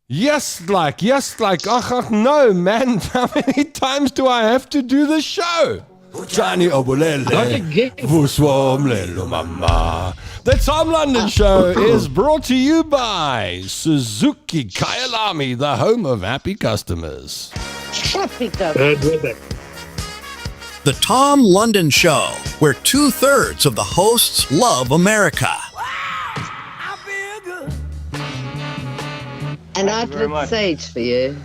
Jislaaik. Ach, no, man. How many times do I have to do the show? Johnny Obulele, Vuswomlelo Mama. The Tom London Show is brought to you by Suzuki Kyalami, the home of happy customers. The Tom London Show, where 2/3 of the hosts love America. And I'd lit sage for you.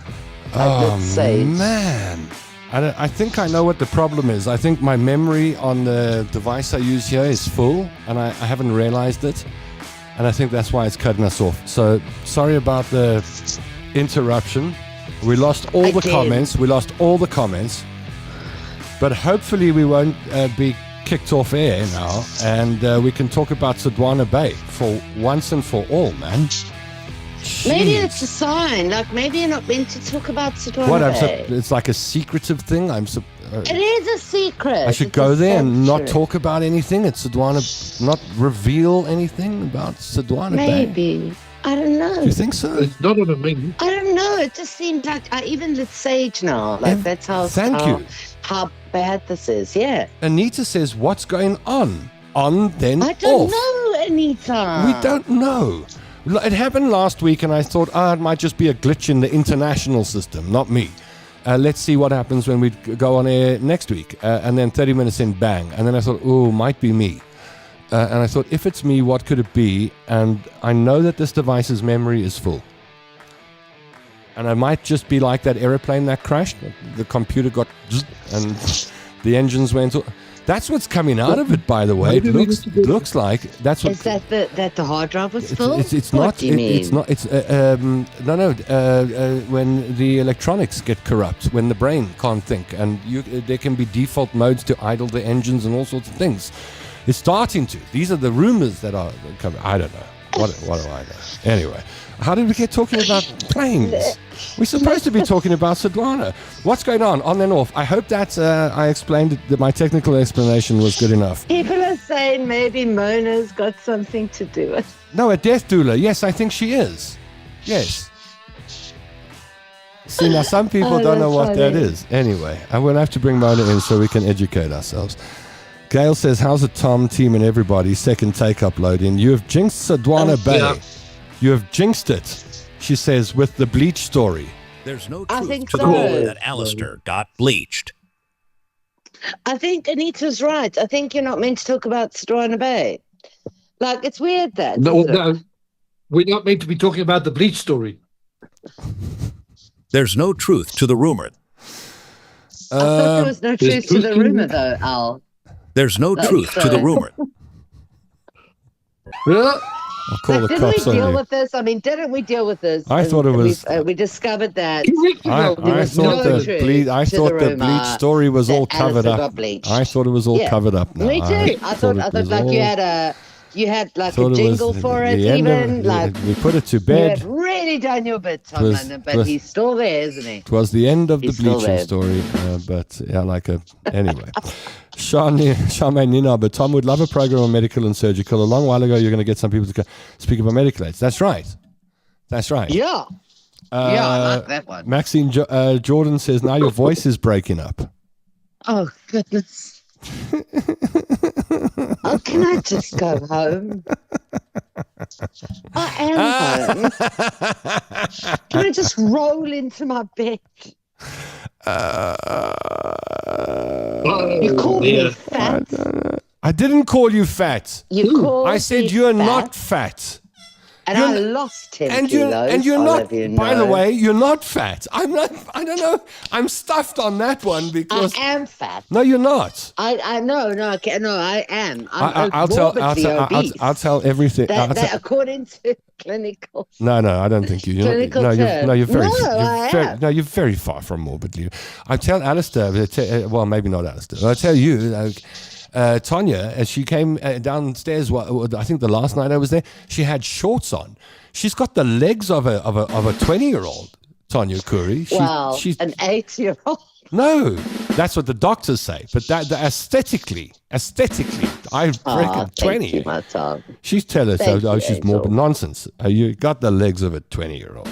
Oh, man. I think I know what the problem is. I think my memory on the device I use here is full, and I haven't realized it. And I think that's why it's cutting us off. So, sorry about the interruption. We lost all the comments. But hopefully we won't be kicked off air now, and we can talk about Sodwana Bay for once and for all, man. Jeez. Maybe it's a sign. Like, maybe you're not meant to talk about Sodwana Bay. It's like a secretive thing. It is a secret. I should go there and not talk about anything at Sodwana, not reveal anything about Sodwana Bay. Maybe. I don't know. Do you think so? It's not on a menu. I don't know. It just seemed like I even lit sage now. Like, that's how. Thank you. How bad this is. Yeah. Anita says, "What's going on? On then I don't off." know, Anita. We don't know. It happened last week, and I thought, it might just be a glitch in the international system, not me. Let's see what happens when we go on air next week. And then 30 minutes in, bang. And then I thought, might be me. And I thought, if it's me, what could it be? And I know that this device's memory is full. And I might just be like that airplane that crashed. The computer got and the engines went. That's what's coming out of it, by the way. It looks like that's what. Is that the hard drive was full? It's what not. Do you mean? It's not. It's when the electronics get corrupt, when the brain can't think, and there can be default modes to idle the engines and all sorts of things. It's starting to. These are the rumors that are coming. I don't know. What do I know? Anyway, how did we get talking about planes? We're supposed to be talking about Sodwana. What's going on and off? I hope that I explained that my technical explanation was good enough. People are saying maybe Mona's got something to do with. No, a death doula. Yes, I think she is. Yes. See, now some people don't know what that is. Anyway, I will have to bring Mona in so we can educate ourselves. Gail says, "How's the Tom team and everybody?" Second take uploading. You have jinxed Sodwana Bay. Yeah. You have jinxed it. She says, with the bleach story. There's no truth to the rumor that Alistair got bleached. I think Anita's right. I think you're not meant to talk about Sodwana Bay. Like, it's weird that. No, we're not meant to be talking about the bleach story. There's no truth to the rumor. I thought there was no truth to the rumor, though, Al. There's no truth to the rumor. I'll call the cops on you. Didn't we deal with this? I mean, didn't we deal with this? I thought it was. We discovered that. I thought the bleach story was all covered up. I thought it was all covered up now. Me too. I thought like you had like a jingle for it, even like we put it to bed. You had really done your bit, Tom London, but he's still there, isn't he? It was the end of the bleaching story, but yeah, anyway. Charmaine Nina, but Tom would love a program on medical and surgical. A long while ago, you're going to get some people to speak about medical aids. That's right. Yeah. I like that one. Maxine Jordan says, now your voice is breaking up. Oh, goodness. Can I just go home? I am home. Can I just roll into my bed? You called me fat. I didn't call you fat. I said you're not fat. And I lost 10 kilos. And you're not, by the way, you're not fat. I'm not, I don't know. I'm stuffed on that one because. I am fat. No, you're not. I know, I am. I'll tell everything. That according to clinical. No, I don't think you. You're very far from morbidly. I tell Alistair, well, maybe not Alistair. I tell you, Tanya, as she came downstairs, I think the last night I was there, she had shorts on. She's got the legs of a 20-year-old, Tanya Curry. She's an 8-year-old. No, that's what the doctors say. But that aesthetically, I reckon 20. You, She's telling us, she's morbid. Nonsense. You got the legs of a 20-year-old.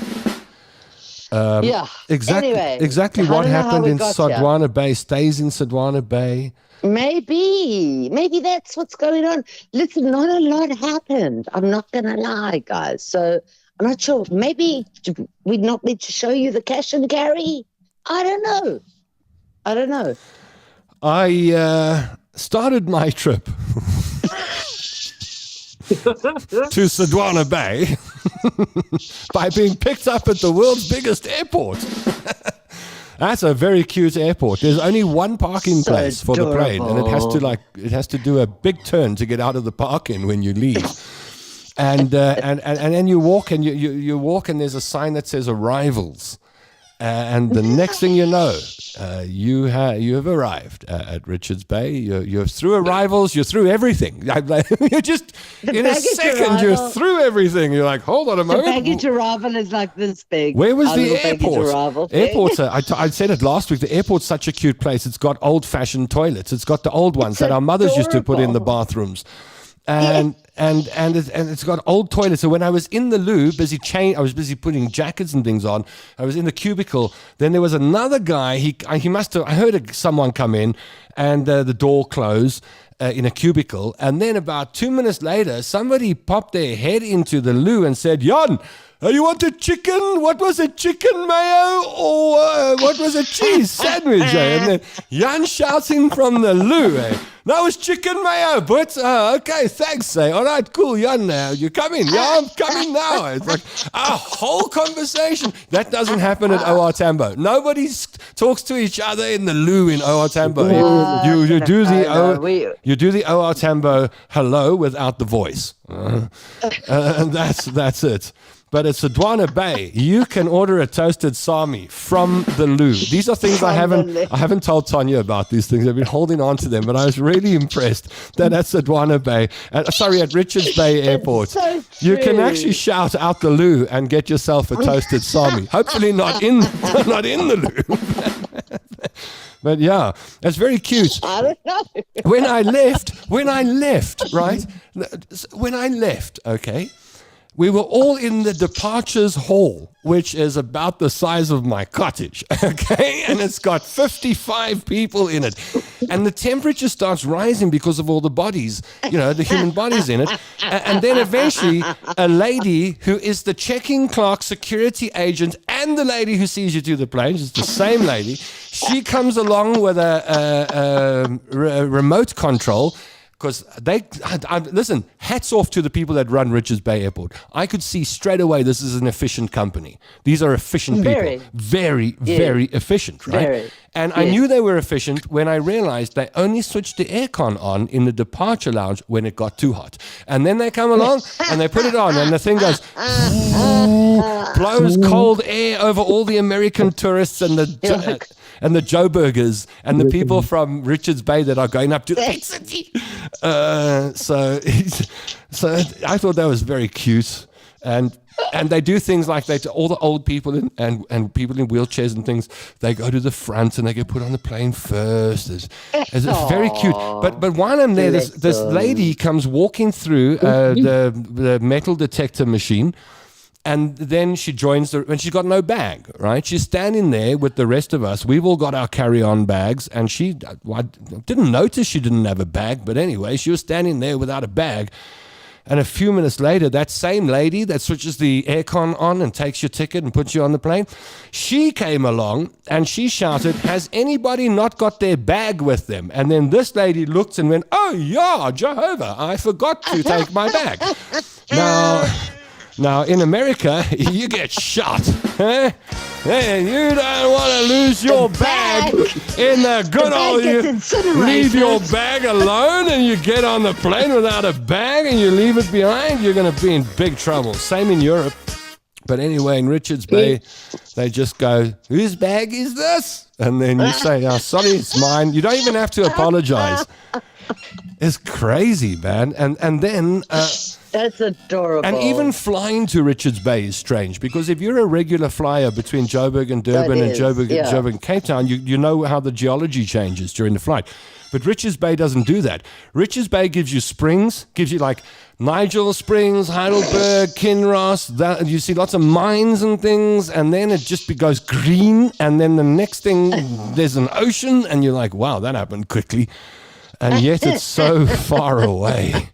Yeah. Anyway, Exactly I what don't know how happened we in got here. Sodwana Bay stays in Sodwana Bay. Maybe that's what's going on. Listen, not a lot happened. I'm not going to lie, guys. So I'm not sure. Maybe we'd not need to show you the cash and carry. I don't know. I started my trip to Sodwana Bay by being picked up at the world's biggest airport. That's a very cute airport. There's only one parking place for the plane, and it has to do a big turn to get out of the parking when you leave. And then you walk and you walk and there's a sign that says arrivals. And the next thing you know, you have arrived at Richards Bay. You're through arrivals. You're through everything. You're just in a second. You're through everything. You're like, hold on a moment. The baggage arrival is like this big. Where was the airport? Airports. I said it last week. The airport's such a cute place. It's got old-fashioned toilets. It's got the old ones that our mothers used to put in the bathrooms. And it's got old toilets. So when I was in the loo, I was busy putting jackets and things on. I was in the cubicle. Then there was another guy. He must have. I heard someone come in, and the door close in a cubicle. And then about 2 minutes later, somebody popped their head into the loo and said, "Jan, you want a chicken? What was it, chicken mayo or what was it, cheese sandwich?" And then Jan shouting from the loo, "That was chicken mayo, but okay, thanks. All right, cool, Jan, now you come in. Yeah, I'm coming now." It's like a whole conversation. That doesn't happen at OR Tambo. Nobody talks to each other in the loo in OR Tambo. You do the OR Tambo hello without the voice. And that's it. But at Sodwana Bay, you can order a toasted sami from the loo. These are things I haven't told Tanya about these things. I've been holding on to them, but I was really impressed that at Sodwana Bay, at Richards Bay Airport, so you can actually shout out the loo and get yourself a toasted sami. Hopefully not in the loo. But yeah, that's very cute. I don't know. When I left, okay, we were all in the departures hall, which is about the size of my cottage, okay? And it's got 55 people in it. And the temperature starts rising because of all the bodies, the human bodies in it. And then eventually, a lady who is the checking clerk, security agent, and the lady who sees you to the plane, it's the same lady, she comes along with a remote control. Because listen, hats off to the people that run Richards Bay Airport. I could see straight away this is an efficient company. These are efficient people. Very, very efficient, right? Very. And I knew they were efficient when I realized they only switched the aircon on in the departure lounge when it got too hot. And then they come along and they put it on and the thing goes, blows cold air over all the American tourists and the Joburgers and the people from Richards Bay that are going up to the big city. So I thought that was very cute. And they do things like all the old people and people in wheelchairs and things, they go to the front and they get put on the plane first. It's very cute. But while I'm there, this lady comes walking through the metal detector machine. And then she joins and she's got no bag, right? She's standing there with the rest of us. We've all got our carry-on bags, and I didn't notice she didn't have a bag, but anyway, she was standing there without a bag. And a few minutes later, that same lady that switches the aircon on and takes your ticket and puts you on the plane, she came along and she shouted, "Has anybody not got their bag with them?" And then this lady looked and went, "Oh, yeah, Jehovah, I forgot to take my bag." Now, in America, you get shot. Huh? Hey, you don't want to lose your bag in the good old... You leave your bag alone and you get on the plane without a bag and you leave it behind, you're going to be in big trouble. Same in Europe. But anyway, in Richards Bay, they just go, "Whose bag is this?" And then you say, "Oh, sorry, it's mine." You don't even have to apologize. It's crazy, man. And then... That's adorable. And even flying to Richards Bay is strange because if you're a regular flyer between Joburg and Durban and Joburg and Cape Town, you know how the geology changes during the flight. But Richards Bay doesn't do that. Richards Bay gives you springs, gives you like Nigel Springs, Heidelberg, Kinross. That you see lots of mines and things, and then it just goes green, and then the next thing there's an ocean, and you're like, wow, that happened quickly. And yet it's so far away.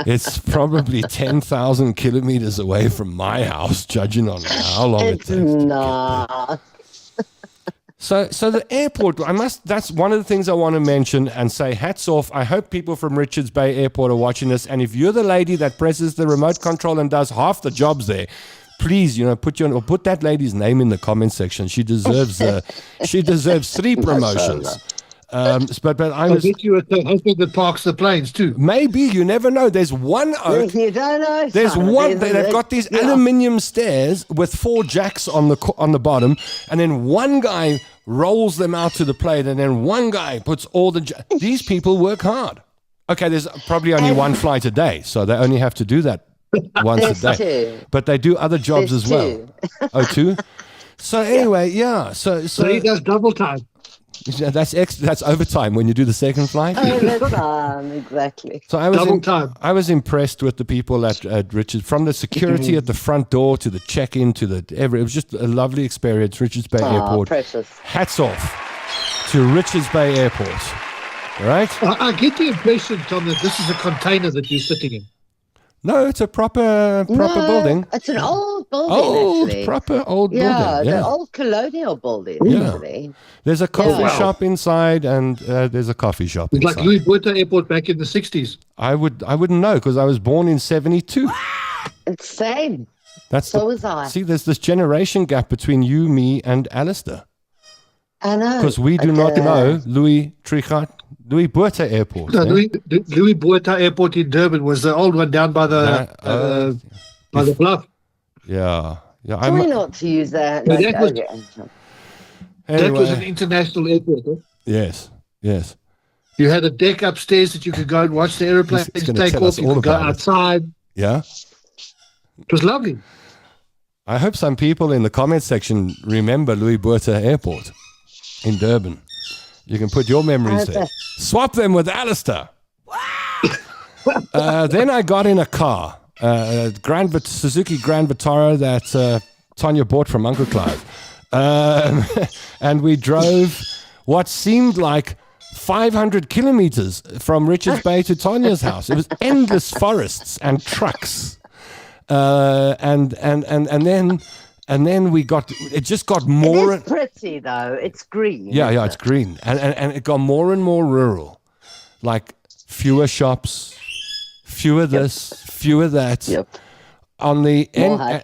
It's probably 10,000 kilometers away from my house, judging on how long it takes. It's not. So the airport, that's one of the things I want to mention and say hats off. I hope people from Richards Bay Airport are watching this. And if you're the lady that presses the remote control and does half the jobs there, please, put that lady's name in the comment section. She deserves 3 promotions. But I'll get you a husband that parks the planes too. Maybe, you never know. There's one oak. You don't know. There's one. They've got these aluminium stairs with 4 jacks on the bottom, and then one guy rolls them out to the plane, and then one guy puts all the. These people work hard. Okay, there's probably only one flight a day, so they only have to do that once a day. 2. But they do other jobs as well. 2. So anyway, yeah. So he does double time. Yeah, that's overtime when you do the second flight. Overtime, exactly. So I was impressed with the people at Richards, from the security at the front door to the check-in to it was just a lovely experience. Richards Bay Airport. Precious. Hats off to Richards Bay Airport. All right. I get the impression, Tom, that this is a container that you're sitting in. No, it's a proper building. It's an old building, actually. Proper old building. Yeah, the old colonial building, actually. There's a coffee shop inside, and there's a coffee shop it's inside. like Louis Vuitton Airport back in the 60s. I wouldn't know, because I was born in 72. It's the same. So was I. See, there's this generation gap between you, me, and Alistair. I know. Because we do not know Louis Vuitton Airport. No, Louis Vuitton Airport in Durban was the old one down by the bluff. Yeah. Try not to use that. No, that was an international airport. Huh? Yes. You had a deck upstairs that you could go and watch the airplanes take off. You could go outside. Yeah. It was lovely. I hope some people in the comment section remember Louis Vuitton Airport in Durban. You can put your memories there. Swap them with Alistair. Then I got in a car, Suzuki Grand Vitara that Tanya bought from Uncle Clive. And we drove what seemed like 500 kilometers from Richards Bay to Tanya's house. It was endless forests and trucks. And then it just got more. It is pretty though. It's green. Yeah, it's green, and it got more and more rural, like fewer shops, fewer this, fewer that. Yep. On the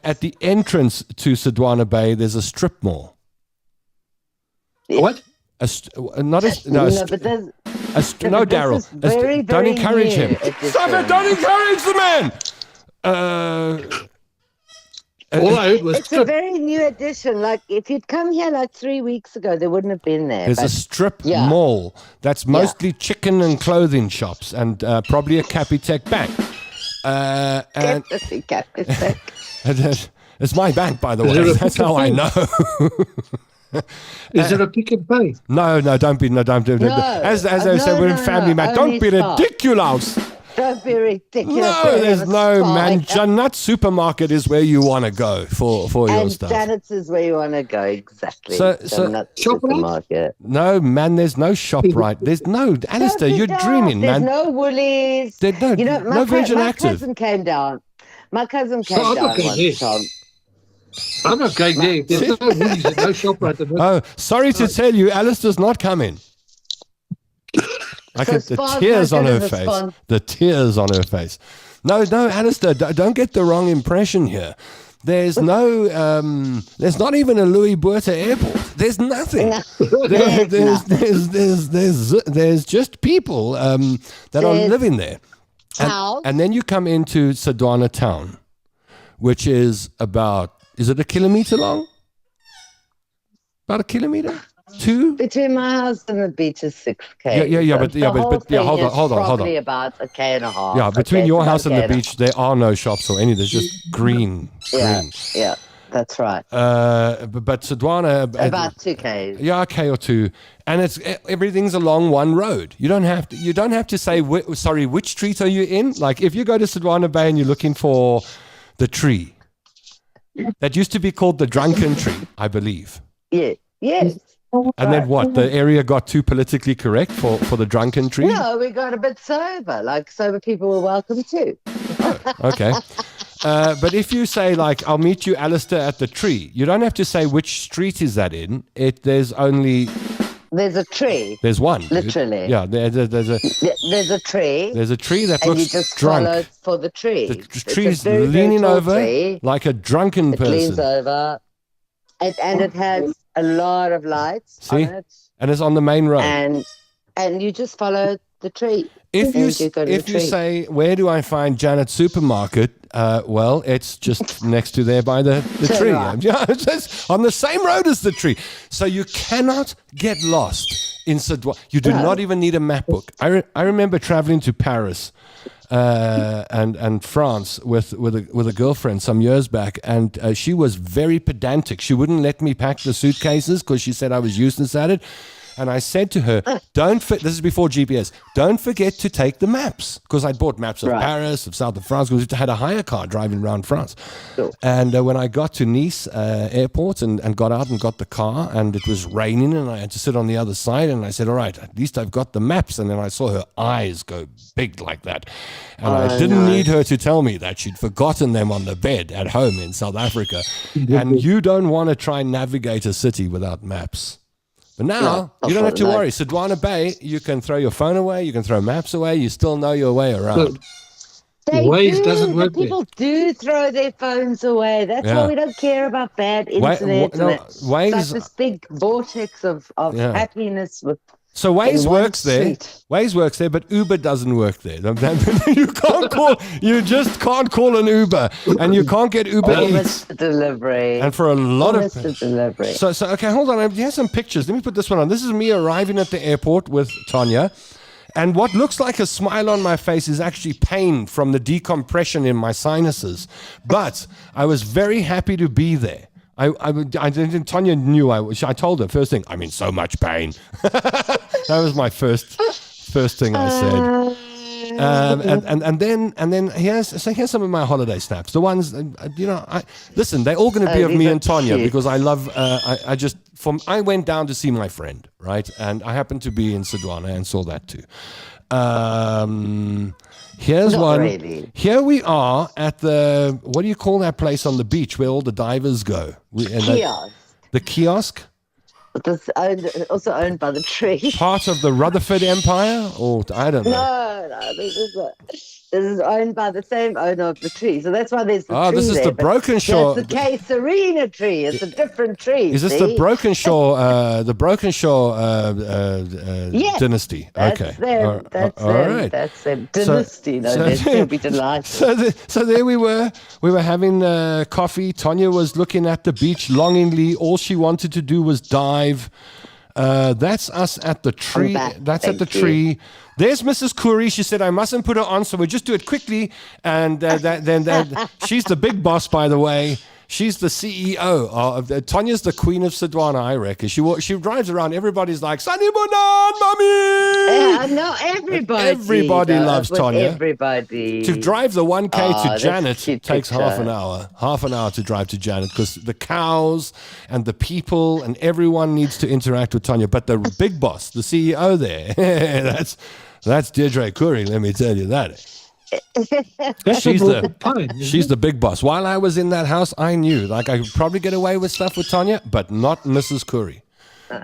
at the entrance to Sodwana Bay, there's a strip mall. What? No, Daryl. Don't encourage him. Stop it! Don't encourage the man. All I heard was it's a very new addition. Like, if you'd come here like 3 weeks ago, they wouldn't have been there. There's a strip mall that's mostly chicken and clothing shops, and probably a Capitec bank. And it's my bank, by the way. That's how I know. Is it a pick and pay? No, don't do it. As I said, we're in family, man. Don't be ridiculous. Don't be ridiculous. No, there's no, man. Janat Supermarket is where you want to go for your stuff. And Janet's is where you want to go, exactly. So Supermarket. No, man, there's no ShopRite. There's no, Alistair, you're dreaming, man. There's no Woolies. There's no Virgin Active. My cousin came down. My cousin came down once, Tom. I'm not going there. There's no Woolies and no ShopRite. Oh, sorry to tell you, Alistair's not coming. I can the tears on her face. The tears on her face. No, Alistair, don't get the wrong impression here. There's no, there's not even a Louis Vuitton Airport. There's nothing. There's just people that are living there. And then you come into Sodwana town, which is is it a kilometer long? About a kilometer? 2? Between my house and the beach is 6K. Yeah, hold on. Probably about a K and a half. Yeah, between your house and the beach, there are no shops or any. There's just green. Yeah. That's right. But Sodwana About 2Ks. Yeah, a K or two, and everything's along one road. You don't have to say which street are you in. Like if you go to Sodwana Bay and you're looking for the tree that used to be called the Drunken Tree, I believe. Yeah. Yes. And then what? The area got too politically correct for the Drunken Tree? No, we got a bit sober. Like sober people were welcome too. Okay. But if you say, like, I'll meet you, Alistair, at the tree, you don't have to say which street is that in. There's a tree. There's one. Literally. Yeah, there's a tree. There's a tree that and looks you just drunk. follow for the tree. The tree's leaning over like a drunken person. It leans over. And it has a lot of lights on it. And it's on the main road. And you just follow the tree. If you say, where do I find Janet's supermarket? Well, it's just next to there by the tree. Right. Yeah, it's just on the same road as the tree. So you cannot get lost in Sodwana. You do not even need a map book. I remember traveling to Paris and France with a girlfriend some years back, and she was very pedantic. She wouldn't let me pack the suitcases because she said I was useless at it. And I said to her, this is before GPS, don't forget to take the maps. Because I'd bought maps of Paris, of south of France, because we had a hire car driving around France. Cool. And when I got to Nice airport and got out and got the car, and it was raining, and I had to sit on the other side, and I said, all right, at least I've got the maps. And then I saw her eyes go big like that. And I didn't need her to tell me that. She'd forgotten them on the bed at home in South Africa. And you don't want to try and navigate a city without maps. But now, you don't have to worry. Sodwana Bay, you can throw your phone away, you can throw maps away, you still know your way around. Waze doesn't work. People do throw their phones away. That's why we don't care about bad internet. Waze, it's like this big vortex of happiness with. So Waze works there. Waze works there, but Uber doesn't work there. You just can't call an Uber, and you can't get Uber Eats delivery. And for a lot of delivery. So okay, hold on. Here's some pictures. Let me put this one on. This is me arriving at the airport with Tanya, and what looks like a smile on my face is actually pain from the decompression in my sinuses. But I was very happy to be there. Tanya knew I told her first thing, I'm in so much pain. That was my first thing I said. And then here's some of my holiday snaps. The ones, listen, they're all going to be of me and Tanya cute. Because I love, I went down to see my friend, right? And I happened to be in Sodwana and saw that too. Here's Not one. Really. Here we are at the, what do you call that place on the beach where all the divers go? Kiosk. The kiosk? That's also owned by the tree. Part of the Rutherford Empire? Or I don't know. No, this is owned by the same owner of the tree. So that's why there's the tree this is there, the Broken Shore. It's the K Serena tree. It's a different tree. Is this the Broken Shore? The Broken Shore dynasty. That's okay. Them. That's all them. right. That's them. Dynasty. They'll be delighted. So there we were. We were having coffee. Tanya was looking at the beach longingly. All she wanted to do was dive. That's us at the tree. That's at the tree. There's Mrs. Curry. She said I mustn't put her on, so we'll just do it quickly. And then she's the big boss, by the way. She's the CEO. Tanya's the queen of Sodwana, I reckon. She drives around. Everybody's like, Sanibunan, mommy! Yeah, no, everybody. Everybody loves Tanya. Everybody. To drive the 1K to Janet takes picture. half an hour. Half an hour to drive to Janet because the cows and the people and everyone needs to interact with Tanya. But the big boss, the CEO there, that's Deirdre Curry, let me tell you that. She's the big boss. While I was in that house, I knew like I could probably get away with stuff with Tanya, but not Mrs. Curry.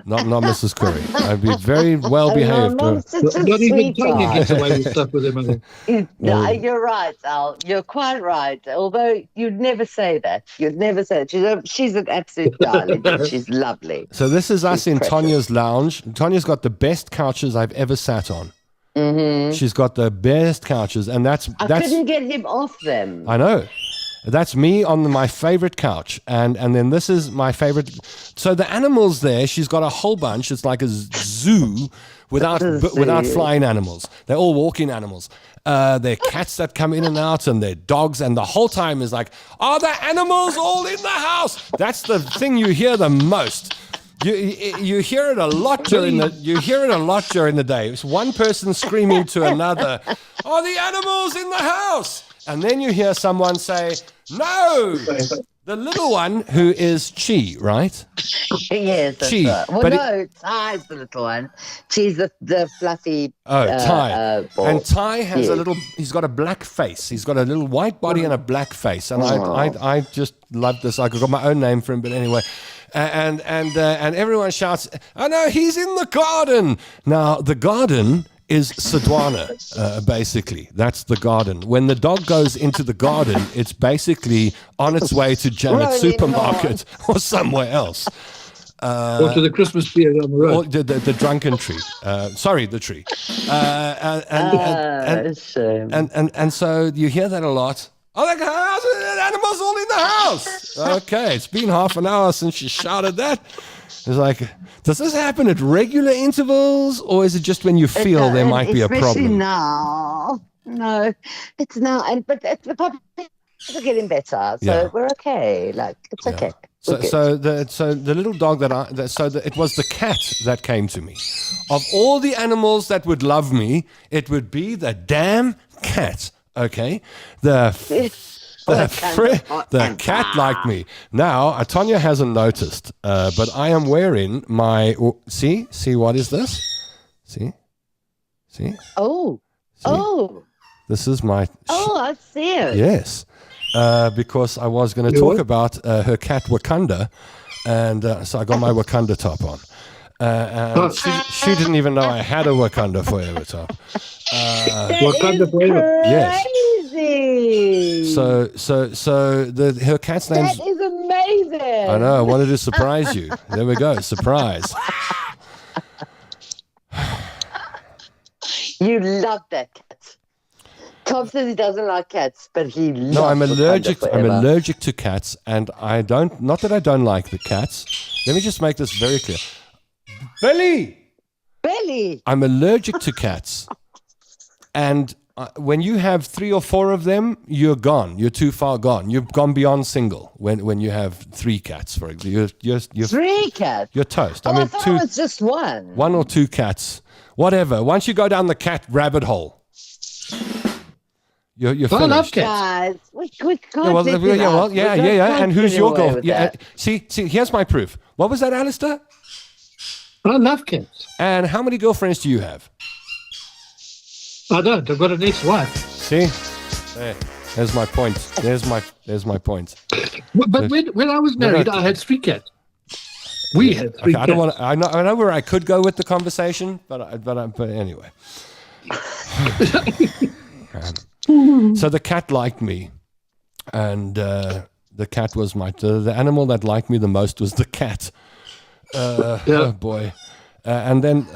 Not Mrs. Curry. I'd be very well behaved. Not even Tanya gets away with stuff with him. No, you're right, Al. You're quite right. Although you'd never say that. You'd never say that. She's an absolute darling. She's lovely. So this is us in Tanya's lounge. Tanya's got the best couches I've ever sat on. Mm-hmm. She's got the best couches, and I couldn't get him off them. I know. That's me on my favorite couch, and then this is my favorite. So the animals there, she's got a whole bunch. It's like a zoo without flying animals. They're all walking animals. They're cats that come in and out, and they're dogs, and the whole time is like, are the animals all in the house? That's the thing you hear the most. You hear it a lot during the day. It's one person screaming to another, "Are the animals in the house?" And then you hear someone say, "No." The little one who is Chi, right? Yes, that's Chi. right. Well, But no, Ty's the little one. She's the fluffy. Ty. ball. And Ty has Yes. he's got a black face. He's got a little white body and a black face. And I just love this. I got my own name for him, but anyway. And everyone shouts, "Oh no, he's in the garden." Now, the garden is Sodwana, basically. That's the garden. When the dog goes into the garden, it's basically on its way to Janet's supermarket or somewhere else. Or to the Christmas tree on the road. Or the drunken tree. Sorry, the tree. And so you hear that a lot. "Oh, the animals all in the house." Okay, it's been half an hour since she shouted that. It's like, does this happen at regular intervals, or is it just when you feel there might be a problem? Now. No, it's now. But the puppies are getting better, so we're okay. Like, it's okay. So the little dog it was the cat that came to me. Of all the animals that would love me, it would be the damn cat. Okay, the cat liked me. Now, Tanya hasn't noticed, but I am wearing my. See, what is this? See. Oh. This is my. Oh, I see it. Yes. Because I was going to talk about her cat Wakanda, and so I got my Wakanda top on. And she didn't even know I had a Wakanda Forever top. Wakanda Forever. Yes. Crazy. So her cat's name. That is amazing. I know. I wanted to surprise you. There we go. Surprise. You love that cat. Tom says he doesn't like cats, but he loves. No, I'm allergic. Wakanda I'm Forever. allergic to cats, and I don't. Not that I don't like the cats. Let me just make this very clear. Billy. I'm allergic to cats, and when you have 3 or 4 of them, you're gone. You're too far gone. You've gone beyond single. When you have 3 cats, for example, you're 3 cats. You're toast. Oh, I mean, I thought 2, it was just one. 1 or 2 cats, whatever. Once you go down the cat rabbit hole, you're I finished. love cats. Guys, we can't Yeah. And who's your girl? Yeah. See, here's my proof. What was that, Alistair? I love cats. And how many girlfriends do you have? I don't. I've got an ex-wife. See, there's my point. There's my point. But when I was married, I had 3 cats. We had 3 cats. I don't want. I know where I could go with the conversation, but anyway. So the cat liked me, and the cat was the animal that liked me the most was the cat. Oh boy. And then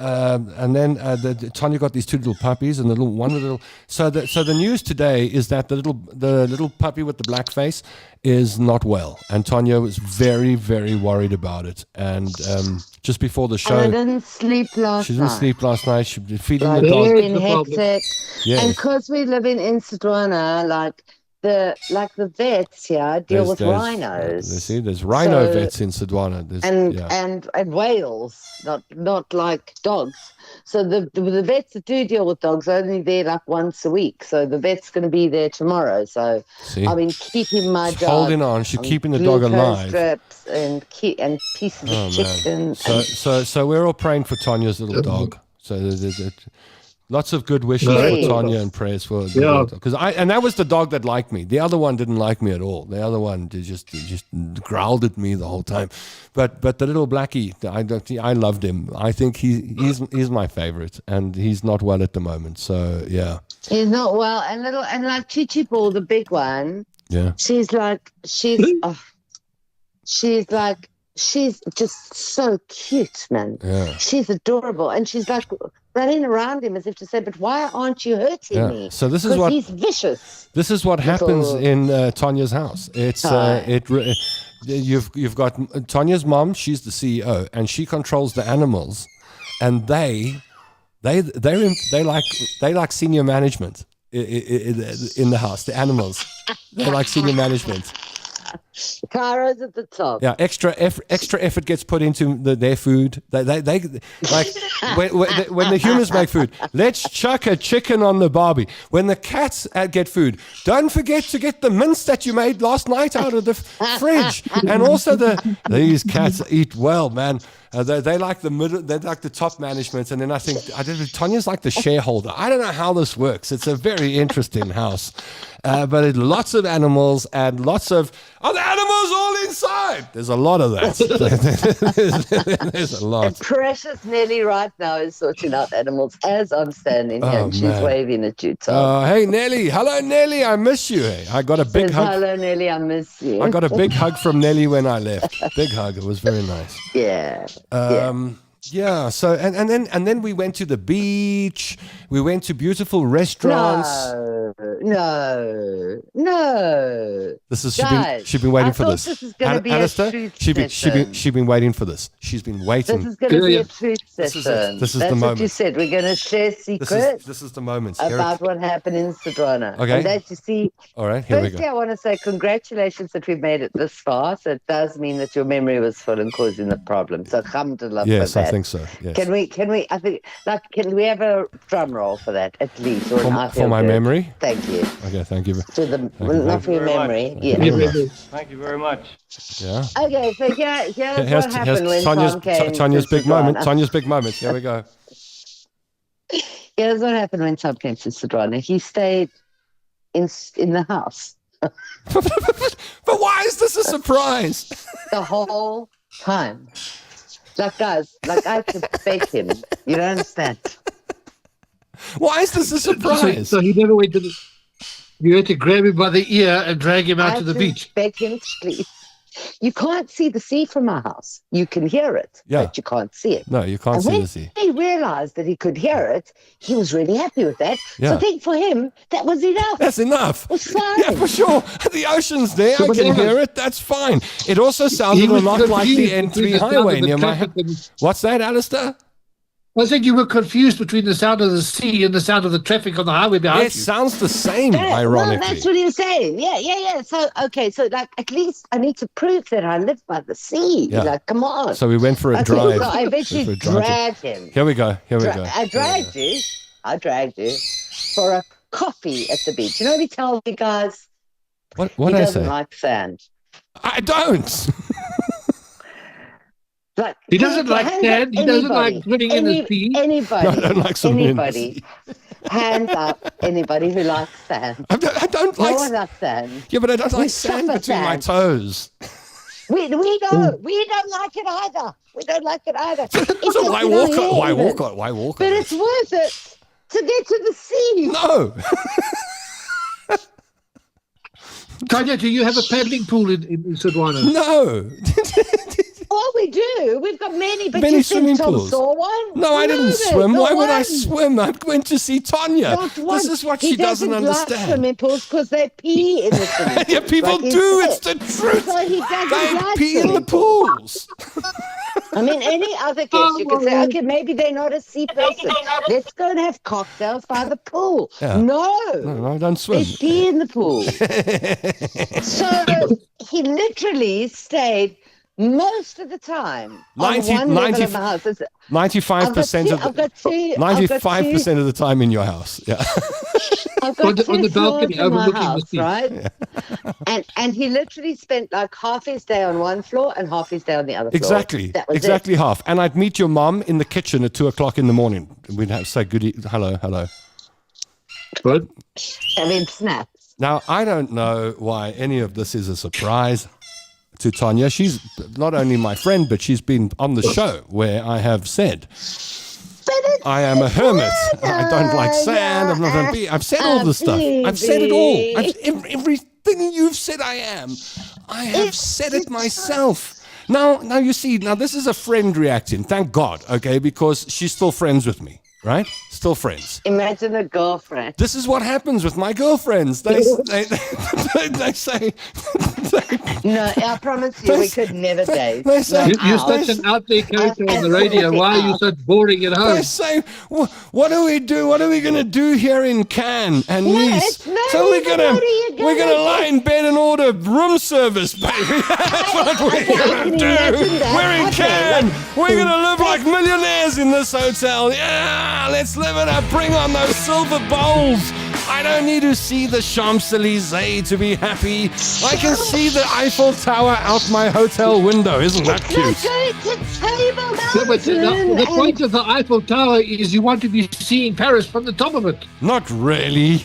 Tanya got these 2 little puppies, and So the news today is that the little puppy with the black face is not well, and Tanya was very, very worried about it. And just before the show, and I didn't sleep last she didn't night. sleep last night. She was feeding Like, the dog. it's been hectic. Yes. And because we live in Sodwana, like the vets here deal with rhinos. There's rhino vets in Sodwana. And whales, not like dogs. So the vets that do deal with dogs are only there like once a week. So the vet's going to be there tomorrow. So I've been keeping my dog. Holding on. She's keeping the dog alive. Strips and pieces of chicken. So we're all praying for Tanya's little dog. So there's lots of good wishes for Tanya and prayers for the dog. And that was the dog that liked me. The other one didn't like me at all. The other one just growled at me the whole time. But the little blackie, I loved him. I think he's my favorite, and he's not well at the moment. So yeah, he's not well. And like Chichi Ball, the big one. Yeah, she's just so cute, man. Yeah. She's adorable, and she's like running around him as if to say, "But why aren't you hurting me?" So this is what he's vicious. This is what happens in Tanya's house. It's you've got Tanya's mom. She's the CEO, and she controls the animals, and they They like senior management in the house. The animals, they like senior management. Cairo's at the top. Yeah, extra effort gets put into their food. They like when the humans make food. Let's chuck a chicken on the barbie. When the cats get food, don't forget to get the mince that you made last night out of the fridge. And also these cats eat well, man. They like the middle. They like the top management, and then I think Tanya's like the shareholder. I don't know how this works. It's a very interesting house, but lots of animals and lots of the animals all inside. There's a lot of that. There's a lot. And precious Nelly right now is sorting out animals as I'm standing here, and she's waving at you, Tom. Hey Nelly, hello Nelly, I miss you. Hey, I got a big hug. Hello Nelly, I miss you. I got a big hug from Nelly when I left. Big hug. It was very nice. Yeah. Yeah. So and then we went to the beach. We went to beautiful restaurants. No. This is Guys, she's been waiting for this. This is going to be Alistair, a truth she's been waiting for this. She's been waiting. This is going to be a truth session. This is That's the moment. what you said. We're going to share secrets This is the moment. about what happened in Sodwana. Okay. And that you see. All right. Here we Firstly, go. I want to say congratulations that we've made it this far. So it does mean that your memory was full and causing the problem. So alhamdulillah for Yes, that. I think so. Yes. Can we? I think can we have a drum roll for that at least? Or For my memory. Thank you. Okay. Thank you. Not for your memory. Yeah. Thank you very much. Yeah. Okay, so here's what happened when Tom came Tanya's to big Sodwana. moment. Tanya's big moment. Here we go. Here's what happened when Tom came to Sodwana. He stayed in the house But why is this a surprise? the whole time. Like, guys, I had to beg him. You don't understand. Why is this a surprise? So he never went to the. You had to grab him by the ear and drag him out to the beach. Beg him to please. You can't see the sea from our house. You can hear it, but you can't see it. No, you can't And see when the sea. he realized that he could hear it, he was really happy with that. Yeah. So I think for him, that was enough. That's enough. It was fine. Yeah, for sure. The ocean's there. I But can yeah. hear it. That's fine. It also sounded a was lot like the confused between N3 the sound highway of the near my traffic house. and- What's that, Alistair? I said you were confused between the sound of the sea and the sound of the traffic on the highway behind It you. sounds the same, Well, ironically. that's what he was saying. Yeah. So, okay, so like at least I need to prove that I live by the sea. Yeah. Like, come on. So we went for a Okay, drive. so I eventually Went for a drive. dragged him. Here we go. I dragged you for a coffee at the beach. You know what he tells me, guys? What He did I doesn't say? like sand. I don't. Like, He doesn't like hands sand. up, He doesn't like anybody. swimming in the sea. Anybody. No, I don't like swimming in the Anybody. Hands up. Anybody who likes sand. I don't No like. one likes sand. Yeah, but I don't We like sand suffer between my sand. toes. We don't like it either. We don't like it either. It's So just why in walk our on? Why head. walk on? Why walk on? But it? it's worth it to get to the sea. No. Tanya, do you have a paddling pool in Sodwana? No. Oh, we do. We've got many, but Many you said swimming Tom pools. saw one. No, I didn't there's swim. not Why would I one. swim? I went to see Tanya. Not This one. is what He she doesn't Like understand. swimming pools because they pee in the swimming pools. Yeah, people Like he do. said. It's the truth. So he doesn't They like pee in the swimming pools. pools. I mean, any other guest, you could say, okay, maybe they're not a sea person. Let's go and have cocktails by the pool. Yeah. No, No, I don't swim. they pee in the pool. So he literally stayed most of the time on 90 one level of the house. 95% of I've got two. 95% of the time in your house. Yeah. I've got On the two balcony floors in my overlooking the house, sea. right? And he literally spent like half his day on one floor and half his day on the other floor. Exactly. That was Exactly half. And I'd meet your mum in the kitchen at 2:00 in the morning. We'd have say hello. What? it. I mean, snaps. Now, I don't know why any of this is a surprise to Tanya. She's not only my friend, but she's been on the show where I have said, I am a hermit. I don't like sand. I'm not going to be. I've said all this stuff. I've said it all. Everything you've said I am. I have said it myself. Now you see, now this is a friend reacting. Thank God, okay, because she's still friends with me, right? Still friends. Imagine a girlfriend. This is what happens with my girlfriends. They say No, I promise you, we could never date. They say, You're such an out there character on the radio. Why are you so boring at home? They say, what do we do? What are we going to do here in Cannes and Nice? So we're going to lie in bed and order room service, baby. That's what we're going to do. We're in Cannes. We're going to live like millionaires in this hotel. Yeah, let's live it up. Bring on those silver bowls. I don't need to see the Champs-Élysées to be happy. I can see the Eiffel Tower out my hotel window. Isn't that cute? But the point of the Eiffel Tower is you want to be seeing Paris from the top of it. Not really.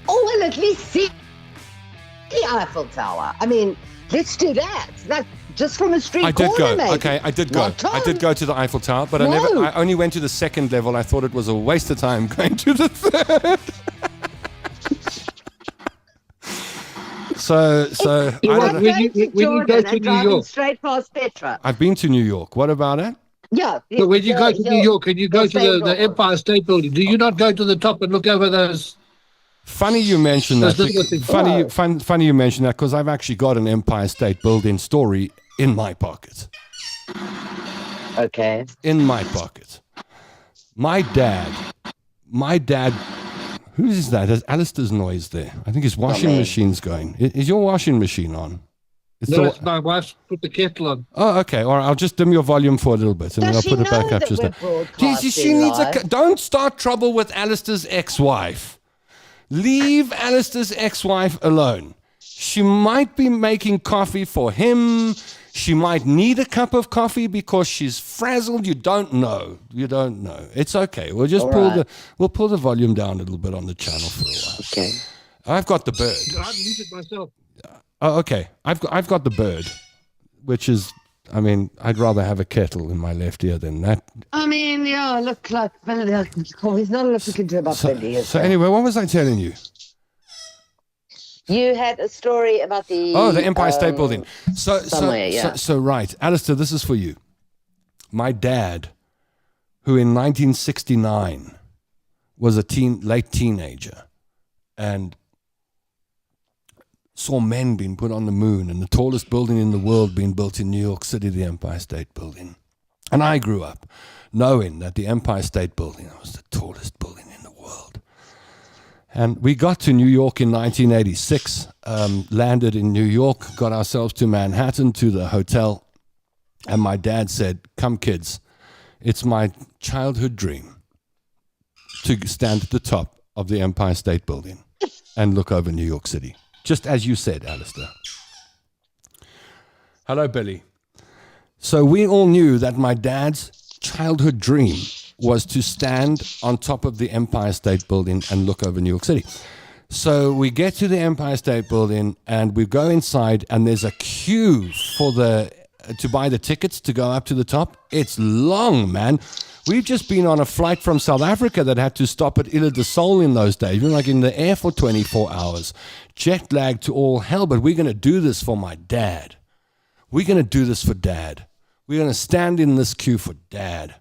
Oh, well, at least see the Eiffel Tower. I mean, let's do that. Like, just from a street corner, maybe. Okay, I did go. I did go to the Eiffel Tower, but I only went to the second level. I thought it was a waste of time going to the third. So I don't know. When you go to New York, straight past Petra. I've been to New York. What about it? Yeah. So when you go to New York and you go to the Empire State Building, do you not go to the top and look over those? Funny you mention that. Funny you mention that because I've actually got an Empire State Building story in my pocket. Okay. In my pocket. My dad. Who's that? There's Alistair's noise there. I think his washing machine's going. Is your washing machine on? It's my wife's put the kettle on. Oh, okay. All right. I'll just dim your volume for a little bit, and then I'll put it back up. Just she needs don't start trouble with Alistair's ex-wife. Leave Alistair's ex-wife alone. She might be making coffee for him. She might need a cup of coffee because she's frazzled. You don't know. It's okay. We'll just pull the volume down a little bit on the channel for a while. Okay. I've got the bird. I've muted myself. Oh, okay. I've got the bird, which is, I mean, I'd rather have a kettle in my left ear than that. I mean, yeah, look like he's not looking to about 20 years. So anyway, what was I telling you? You had a story about the Empire State Building. So right, Alistair, this is for you. My dad, who in 1969 was a late teenager, and saw men being put on the moon and the tallest building in the world being built in New York City, the Empire State Building. And I grew up knowing that the Empire State Building was the tallest building in the world. And we got to New York in 1986, landed in New York, got ourselves to Manhattan, to the hotel. And my dad said, "Come, kids, it's my childhood dream to stand at the top of the Empire State Building and look over New York City." Just as you said, Alistair. Hello, Billy. So we all knew that my dad's childhood dream was to stand on top of the Empire State Building and look over New York City. So we get to the Empire State Building and we go inside, and there's a queue to buy the tickets to go up to the top. It's long, man. We've just been on a flight from South Africa that had to stop at Ile de Sol in those days. We were like in the air for 24 hours, jet lagged to all hell, but we're going to do this for my dad. We're going to do this for Dad. We're going to stand in this queue for Dad.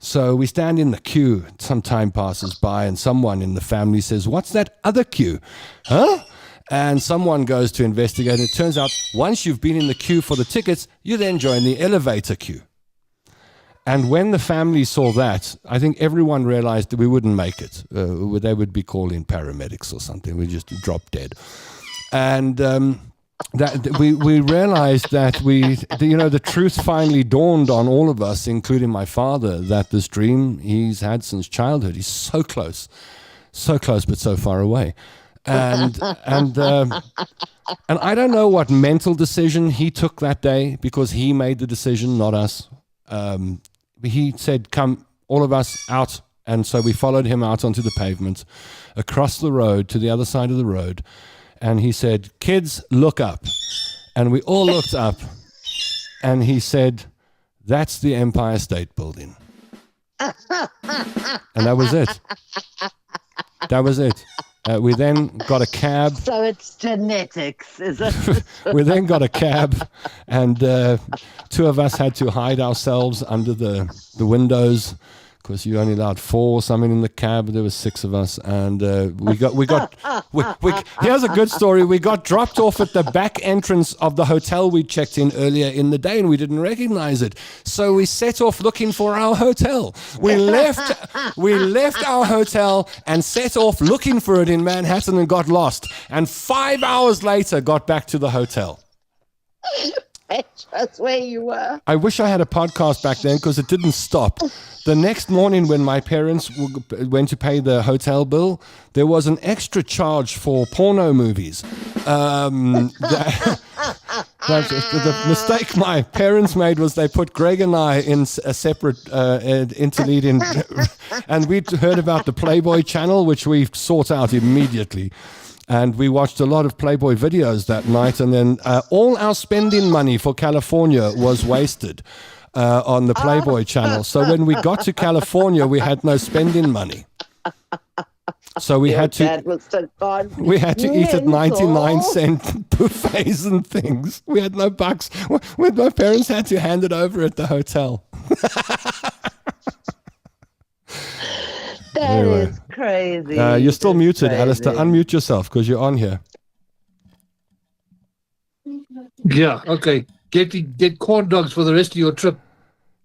So we stand in the queue. Some time passes by, and someone in the family says, "What's that other queue?" Huh? And someone goes to investigate, and it turns out once you've been in the queue for the tickets, you then join the elevator queue. And when the family saw that, I think everyone realized that we wouldn't make it. They would be calling paramedics or something. We just drop dead. And that we realized that the truth finally dawned on all of us, including my father, that this dream he's had since childhood, he's so close but so far away. And I don't know what mental decision he took that day, because he made the decision, not us. He said, "Come, all of us out." And so we followed him out onto the pavement, across the road to the other side of the road. And he said, "Kids, look up." And we all looked up. And he said, "That's the Empire State Building." And that was it. That was it. We then got a cab. So it's genetics, is it? We then got a cab, and two of us had to hide ourselves under the windows because you only allowed 4 or something in the cab. There was 6 of us, and here's a good story. We got dropped off at the back entrance of the hotel we checked in earlier in the day, and we didn't recognize it. So we set off looking for our hotel. We left our hotel and set off looking for it in Manhattan and got lost. And 5 hours later, got back to the hotel. That's where you were. I wish I had a podcast back then because it didn't stop. The next morning when my parents went to pay the hotel bill, there was an extra charge for porno movies. The mistake my parents made was they put Greg and I in a separate interlead in, and we'd heard about the Playboy channel, which we sought out immediately. And we watched a lot of Playboy videos that night, and then all our spending money for California was wasted on the Playboy channel. So when we got to California, we had no spending money. So we had to eat at 99-cent buffets and things. We had no bucks. My parents had to hand it over at the hotel. That is crazy. You're still muted, Alistair. Unmute yourself because you're on here. Yeah, okay. Get corn dogs for the rest of your trip.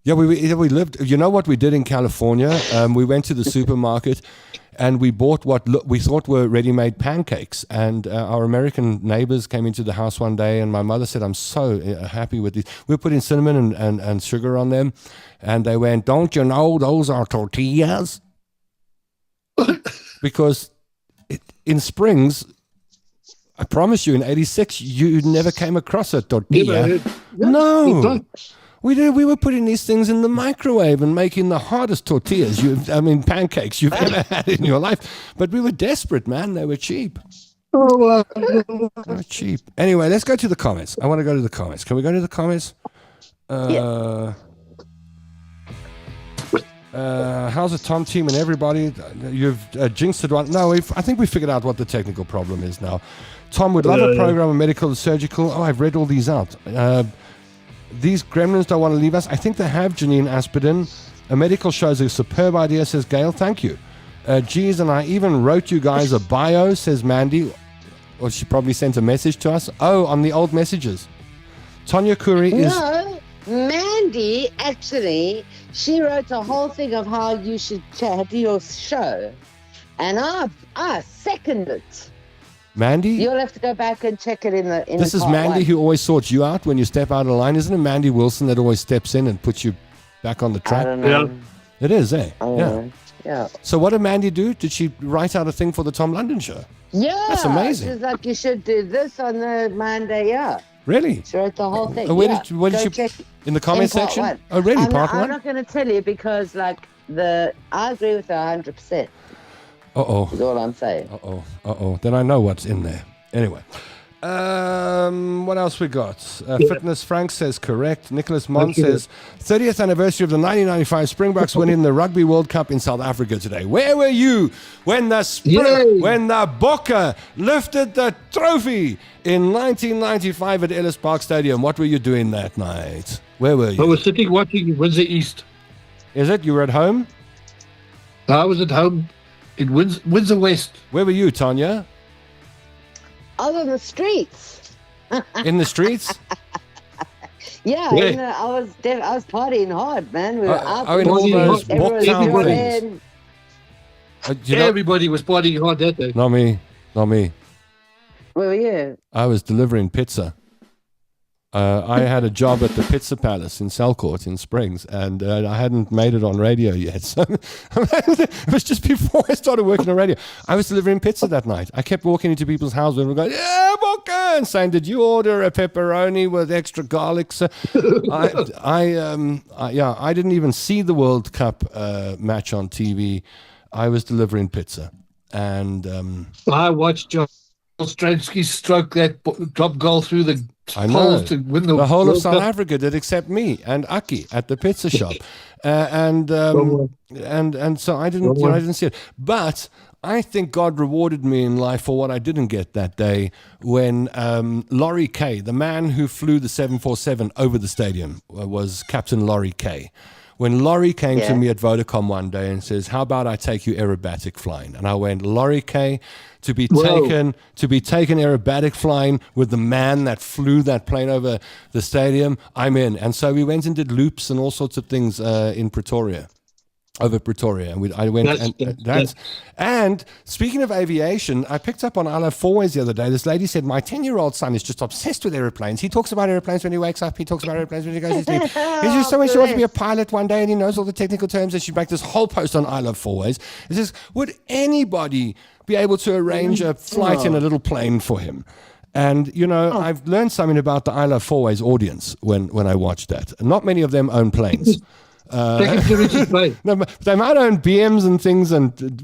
Yeah, we lived. You know what we did in California? We went to the supermarket and we bought what we thought were ready-made pancakes. And our American neighbors came into the house one day, and my mother said, "I'm so happy with these." We put in cinnamon and sugar on them, and they went, "Don't you know those are tortillas?" Because in Springs, I promise you, in '86, you never came across a tortilla. No. We were putting these things in the microwave and making the hardest tortillas, pancakes you've ever had in your life. But we were desperate, man. They were cheap. They were cheap. Anyway, let's go to the comments. I want to go to the comments. Can we go to the comments? Yeah. How's the Tom team and everybody? You've jinxed it one. No, I think we figured out what the technical problem is now. Tom would love a program of medical and surgical. Oh, I've read all these out. These gremlins don't want to leave us. I think they have Janine Aspidin. A medical show is a superb idea, says Gail. Thank you. Geez, and I even wrote you guys a bio, says Mandy. Or she probably sent a message to us. Oh, on the old messages. Tonya Curry is... No, Mandy, actually, she wrote a whole thing of how you should do your show. And I second it. Mandy? You'll have to go back and check it in This is Mandy who always sorts you out when you step out of line. Isn't it Mandy Wilson that always steps in and puts you back on the track? I don't know. Yeah. It is, eh? Yeah. So what did Mandy do? Did she write out a thing for the Tom London show? Yeah. That's amazing. She's like, you should do this on the Monday, yeah. Really? She wrote the whole thing. Where did she check in the comment section? One. Oh, really? Part I'm one? not going to tell you because, I agree with her 100%. Uh-oh. Is all I'm saying. Uh-oh. Then I know what's in there. Anyway. What else we got? Fitness Frank says correct. Nicholas Mon says 30th anniversary of the 1995 Springboks winning the Rugby World Cup in South Africa today. Where were you when the Bokke lifted the trophy in 1995 at Ellis Park Stadium? What were you doing that night? Where were you? I was sitting watching Windsor East. Is it? You were at home? I was at home in Windsor West. Where were you, Tanya? Out on the streets. In the streets? Yeah, I was partying hard, man. We were out. In all those Bocktown things. Everybody was partying hard that day. Not me. Where were you? I was delivering pizza. I had a job at the Pizza Palace in Selcourt in Springs, and I hadn't made it on radio yet. So it was just before I started working on radio. I was delivering pizza that night. I kept walking into people's houses and going, "Yeah, Bokke," and saying, "Did you order a pepperoni with extra garlic?" So I didn't even see the World Cup match on TV. I was delivering pizza, and I watched John Stransky stroke that drop goal through the I know. to win the whole of World South Cup. Africa did except me and Aki at the pizza shop, and so I didn't see it. But I think God rewarded me in life for what I didn't get that day when Laurie Kay, the man who flew the 747 over the stadium, was Captain Laurie Kay. when Laurie came to me at Vodacom one day and says, "How about I take you aerobatic flying?" And I went, "Laurie K, to be taken aerobatic flying with the man that flew that plane over the stadium, I'm in." And so we went and did loops and all sorts of things in Pretoria. Over Pretoria, and I went. And speaking of aviation, I picked up on I Love Fourways the other day. This lady said, "My 10-year-old son is just obsessed with airplanes. He talks about airplanes when he wakes up. He talks about airplanes when he goes to sleep. He's just so much he wants to be a pilot one day, and he knows all the technical terms." And she make this whole post on I Love Fourways. It says, "Would anybody be able to arrange a flight in a little plane for him?" And, I've learned something about the I Love Fourways audience when I watched that. Not many of them own planes. No, they might own BMs and things,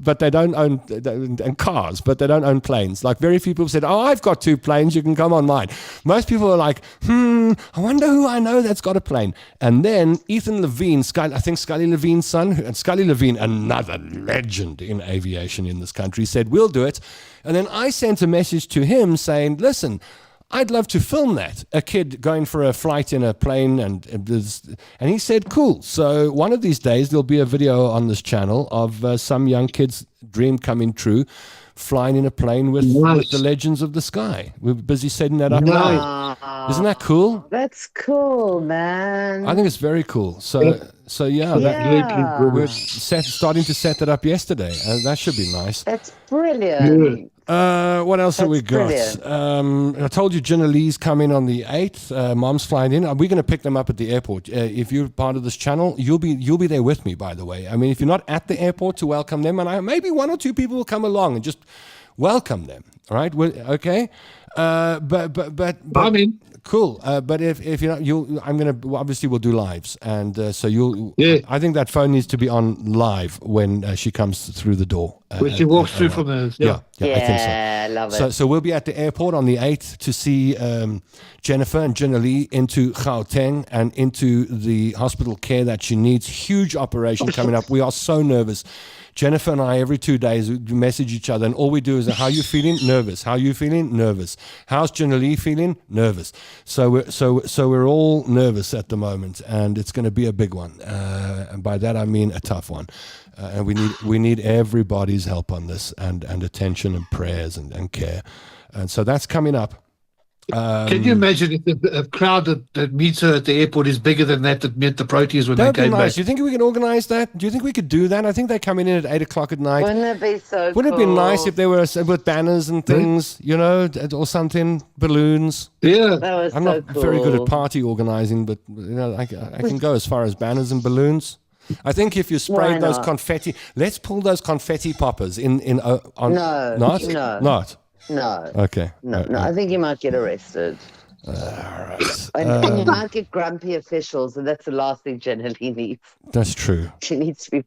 but they don't own and cars, but they don't own planes. Like very few people said, "Oh, I've got 2 planes. You can come on mine." Most people are like, I wonder who I know that's got a plane. And then Ethan Levine, I think Scully Levine's son, and Scully Levine, another legend in aviation in this country, said, "We'll do it." And then I sent a message to him saying, "Listen, I'd love to film that, a kid going for a flight in a plane." And he said, "Cool." So one of these days, there'll be a video on this channel of some young kid's dream coming true, flying in a plane with the legends of the sky. We're busy setting that up now. Isn't that cool? That's cool, man. I think it's very cool. So we're starting to set that up yesterday. That should be nice. That's brilliant. What else have we got? I told you Jenna Lee's coming on the 8th. Mom's flying in. We're going to pick them up at the airport. If you're part of this channel, you'll be there with me, by the way. I mean, if you're not at the airport to welcome them, and maybe 1 or 2 people will come along and just welcome them. All right? Okay? But I mean, cool. But if you're not, obviously we'll do lives, and so you'll. Yeah. I think that phone needs to be on live when she comes through the door. When she walks through from the I think so. I love it. So we'll be at the airport on the 8th to see Jennifer and Jenna Lee into Gauteng and into the hospital care that she needs. Huge operation coming up. We are so nervous. Jennifer and I, every 2 days, we message each other, and all we do is, "How you feeling? Nervous. How you feeling? Nervous. How's Jenna Lee feeling? Nervous." So we're all nervous at the moment, and it's going to be a big one. And by that I mean a tough one. And we need everybody's help on this, and attention and prayers and care. And so that's coming up. Can you imagine if a crowd that meets her at the airport is bigger than that met the Proteas when they came back? Do you think we can organize that? Do you think we could do that? I think they're coming in at 8 o'clock at night. Wouldn't it be so Wouldn't it be nice if they were with banners and things, or something, balloons? Yeah. I'm not very good at party organizing, but I can go as far as banners and balloons. I think if you spray those confetti, let's pull those confetti poppers on. No. Okay. No. I think you might get arrested. All right. And you might get grumpy officials, and that's the last thing Jenna Lee needs. That's true. She needs to be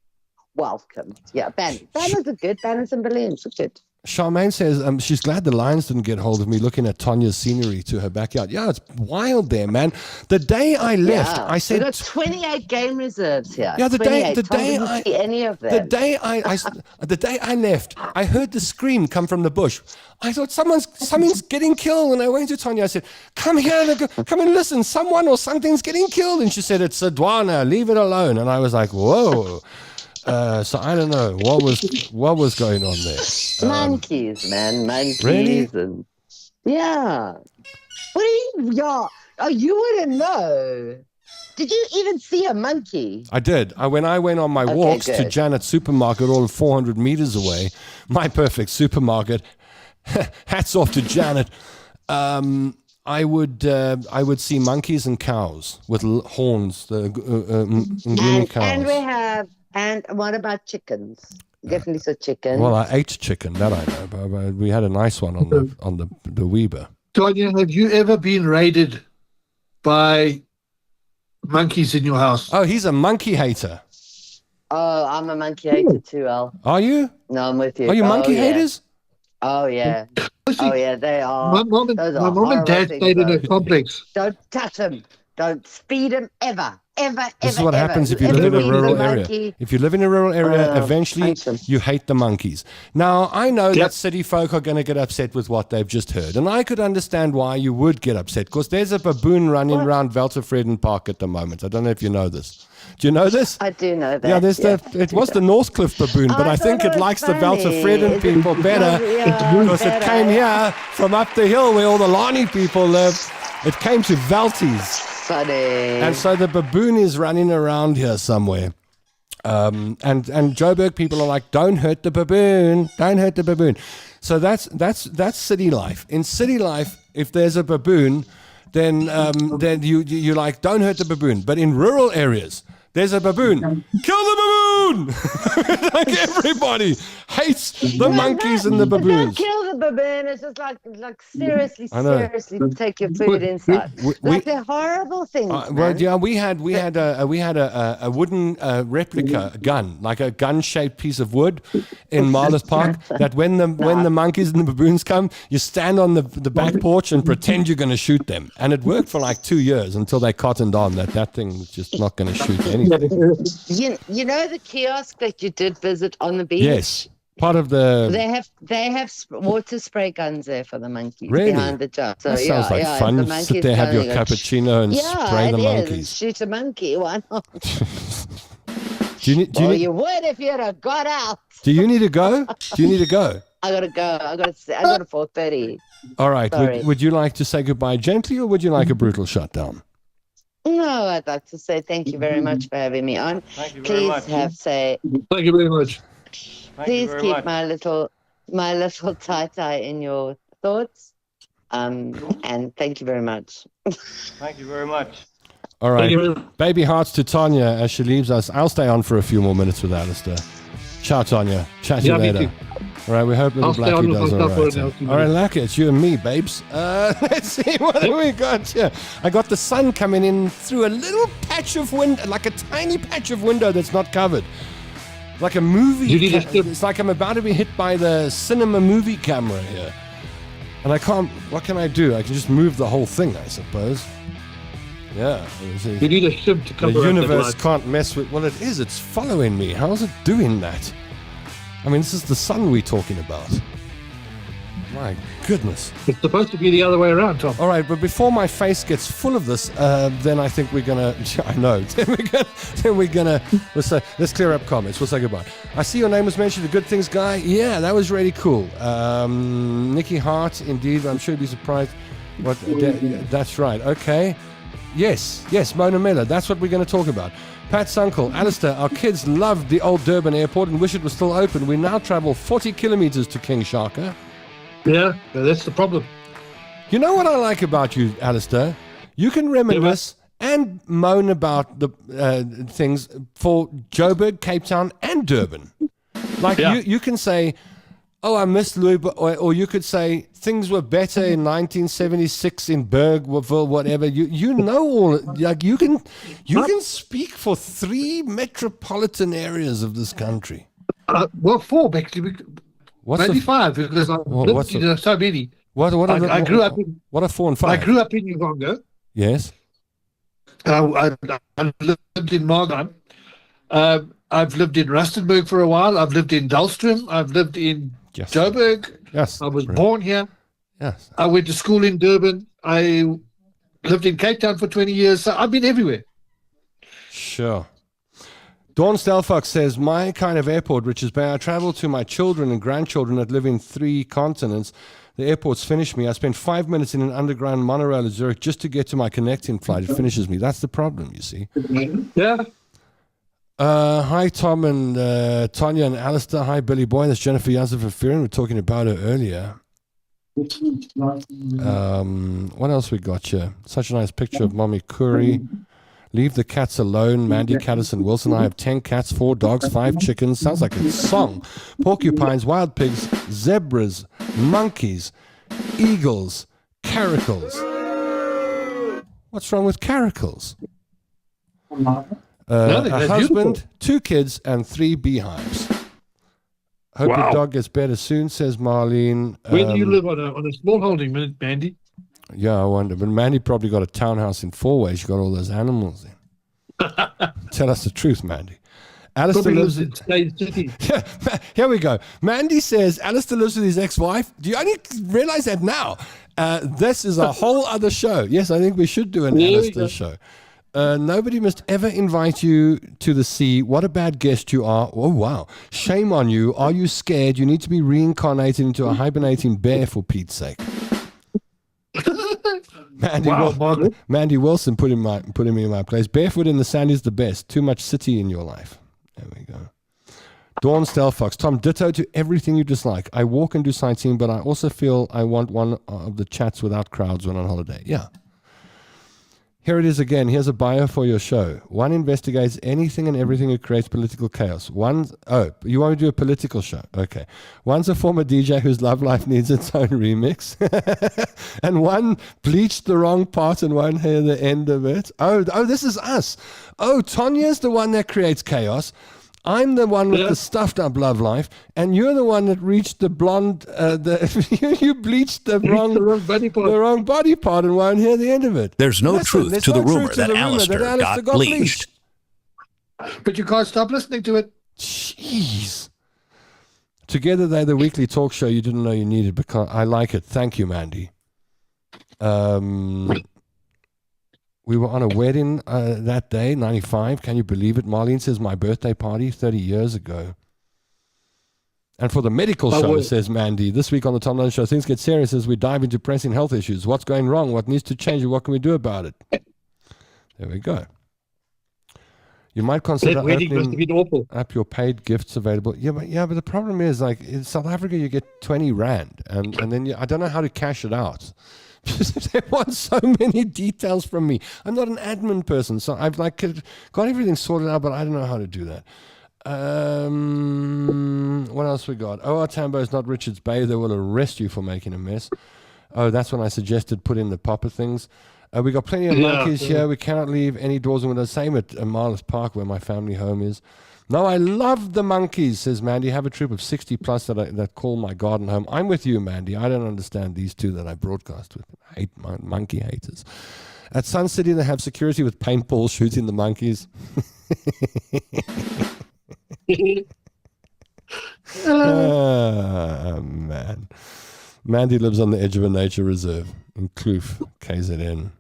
welcomed. Yeah, banners are good. Banners and balloons are good. Charmaine says she's glad the Lions didn't get hold of me looking at Tanya's scenery to her backyard. Yeah, it's wild there, man. The day I left, I said... We've got 28 game reserves here. Yeah, the day I see any of them. The day I left, I heard the scream come from the bush. I thought something's getting killed, and I went to Tanya. I said, "Come here, come and listen. Someone or something's getting killed." And she said, "It's Sodwana. Leave it alone." And I was like, "Whoa." So I don't know what was going on there. Monkeys, man, monkeys. Really? And yeah. What do you? Yeah. Oh, you wouldn't know. Did you even see a monkey? I did. When I went on my walks to Janet's supermarket, all 400 meters away, my perfect supermarket. Hats off to Janet. I would see monkeys and cows with horns, the cows. And what about chickens? Definitely saw chicken. Well, I ate chicken, that I know. But we had a nice one on the Weber. Tanya, have you ever been raided by monkeys in your house? Oh, he's a monkey hater. Oh, I'm a monkey hater too, Al. Are you? No, I'm with you. Are you monkey haters? Oh, yeah. Oh, yeah, they are. My mom and dad stayed in a complex. Don't touch them. Don't feed them ever. This is what happens if you live in a rural area. If you live in a rural area, eventually you hate the monkeys. Now, I know that city folk are going to get upset with what they've just heard. And I could understand why you would get upset, because there's a baboon running around Weltevreden Park at the moment. I don't know if you know this. Do you know this? I do know that. Yeah, it was the Northcliff baboon, but I think it likes the Weltevreden people better because it came here from up the hill where all the Lani people live. It came to Velties. Funny. And so the baboon is running around here somewhere. And Joburg people are like, don't hurt the baboon. Don't hurt the baboon. So that's city life. In city life, if there's a baboon, then you like, don't hurt the baboon. But in rural areas, there's a baboon. Kill the baboon! Like everybody hates the monkeys and the baboons. Don't kill the baboon. It's just like seriously take your food inside. They're horrible things. Well, yeah, we had a wooden replica gun, like a gun-shaped piece of wood in Marlis Park. That when the monkeys and the baboons come, you stand on the back porch and pretend you're going to shoot them. And it worked for like 2 years until they cottoned on that thing was just not going to shoot anything. You know the kiosk that you did visit on the beach? Yes. Part of the... They have water spray guns there for the monkeys behind the jar. So, that sounds like fun. The sit there, have your cappuccino and spray the monkeys. Shoot a monkey, why not? You would if you'd have got out. Do you need to go? I gotta go. I got a 4:30. All right. Would you like to say goodbye gently, or would you like a brutal shutdown? No, I'd like to say thank you very much for having me on. Thank you very much. Thank you very much. Please keep my little tie-tie in your thoughts. And thank you very much. Thank you very much. All right. Baby hearts to Tanya as she leaves us. I'll stay on for a few more minutes with Alistair. Ciao, Tanya. Chat to you later. All right, we hope little Blackie does all right. All right, Lacquer, it's you and me, babes. Let's see what we got here. I got the sun coming in through a little patch of window, like a tiny patch of window that's not covered. Like a movie. It's like I'm about to be hit by the cinema movie camera here. And I can't, what can I do? I can just move the whole thing, I suppose. Yeah. You need a ship to cover the universe can't mess with, well, it's following me. How is it doing that? I mean, this is the sun we're talking about. My goodness. It's supposed to be the other way around, Tom. All right, but before my face gets full of this, then I think we're going to... I know. Then we're going to... Let's clear up comments. We'll say goodbye. I see your name was mentioned, the Good Things guy. Yeah, that was really cool. Nikki Hart, indeed. I'm sure you'd be surprised. That's right. Okay. Yes, Mona Miller. That's what we're going to talk about. Pat's uncle, Alistair, our kids loved the old Durban airport and wish it was still open. We now travel 40 kilometers to King Shaka. Yeah, that's the problem. You know what I like about you, Alistair? You can reminisce and moan about the things for Joburg, Cape Town, and Durban. Like you can say, oh, I missed Louis, or you could say things were better in 1976 in Bergville, whatever. You know all, like you can speak for 3 metropolitan areas of this country. Well, 4 actually. Maybe 5 because I lived in so many. I grew up in. What are 4 and 5? I grew up in Uganda. Yes. I lived in Margam. I've lived in Rustenburg for a while. I've lived in Dahlstrom. I've lived in Joburg. Yes. I was born here. Yes. I went to school in Durban. I lived in Cape Town for 20 years. So I've been everywhere. Sure. Dawn Stelfox says, my kind of airport, Richards Bay, I travel to my children and grandchildren that live in 3 continents. The airport's finished me. I spent 5 minutes in an underground monorail at Zurich just to get to my connecting flight. It finishes me. That's the problem, you see. Yeah. Hi, Tom and Tanya and Alistair. Hi, Billy Boy. That's Jennifer Yazov-Afirin. We're talking about her earlier. What else we got here? Such a nice picture of Mommy Curry. Leave the cats alone. Mandy Caddison Wilson. I have 10 cats, 4 dogs, 5 chickens. Sounds like a song. Porcupines, wild pigs, zebras, monkeys, eagles, caracals. What's wrong with caracals? A husband, 2 kids, and 3 beehives. Hope your dog gets better soon, says Marlene. Where do you live on a small holding, Mandy? Yeah, I wonder. But Mandy probably got a townhouse in Fourway. She got all those animals in. Tell us the truth, Mandy. Alistair Probably lives lives in State City. Yeah, here we go. Mandy says Alistair lives with his ex-wife. Do you only realize that now? This is a whole other show. Yes, I think we should do an Alistair show. Nobody must ever invite you to the sea. What a bad guest you are. Oh, wow. Shame on you. Are you scared? You need to be reincarnated into a hibernating bear, for Pete's sake. Mandy Wilson putting me in my place. Barefoot in the sand is the best. Too much city in your life. There we go. Dawn Stelfox. Tom, ditto to everything you dislike. I walk and do sightseeing, but I also feel I want one of the chats without crowds when on holiday. Yeah. Here it is again. Here's a bio for your show. One investigates anything and everything that creates political chaos. You want to do a political show? Okay. One's a former DJ whose love life needs its own remix. And one bleached the wrong part and won't hear the end of it. Oh, this is us. Oh, Tanya's the one that creates chaos. I'm the one with the stuffed up love life, and you're the one that reached the blonde. You bleached the wrong body part and won't hear the end of it. There's no truth to the rumor that Alistair got bleached. But you can't stop listening to it. Jeez. Together they're the weekly talk show you didn't know you needed, because I like it. Thank you, Mandy. We were on a wedding that day, 95. Can you believe it? Marlene says, my birthday party 30 years ago. And for the medical show, says Mandy, this week on the Tom Lane Show, things get serious as we dive into pressing health issues. What's going wrong? What needs to change? And what can we do about it? There we go. You might consider opening up your paid gifts available. Yeah, but the problem is, like, in South Africa, you get 20 Rand. And then I don't know how to cash it out. They want so many details from me. I'm not an admin person, so I've got everything sorted out, but I don't know how to do that. What else we got? Oh, our Tambo is not Richards Bay. They will arrest you for making a mess. Oh, that's when I suggested put in the popper things. We got plenty of monkeys here. We cannot leave any doors and windows. Same at Marloth Park, where my family home is. No, I love the monkeys, says Mandy. Have a troop of 60 plus that call my garden home. I'm with you, Mandy. I don't understand these two that I broadcast with. I hate monkey haters. At Sun City, they have security with paintballs shooting the monkeys. Man. Mandy lives on the edge of a nature reserve in Kloof, KZN.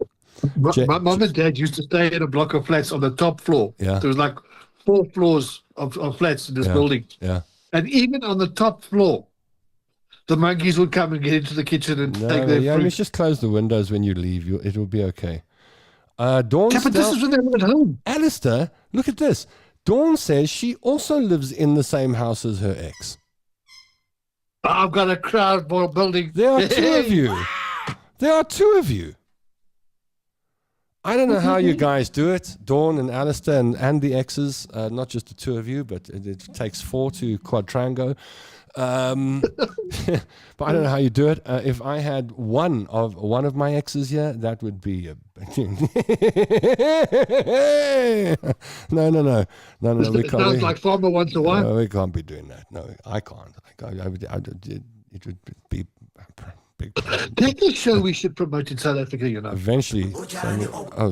My mom and dad used to stay in a block of flats on the top floor. Yeah. There was like 4 floors of flats in this building. Yeah. And even on the top floor, the monkeys would come and get into the kitchen and take their fruit. Just close the windows when you leave. It will be okay. Dawn but this is when they live at home. Alistair, look at this. Dawn says she also lives in the same house as her ex. I've got a crowd building. There are 2 of you. There are 2 of you. I don't know how you guys do it, Dawn and Alistair and the exes, not just the 2 of you, but it takes 4 to quadrango. But I don't know how you do it. If I had one of my exes here, that would be a no. We it can't. sounds like Farmer Wants a Wife. No, we can't be doing that. No, I can't. It would be big problem. That's a show we should promote in South Africa, you know. Eventually.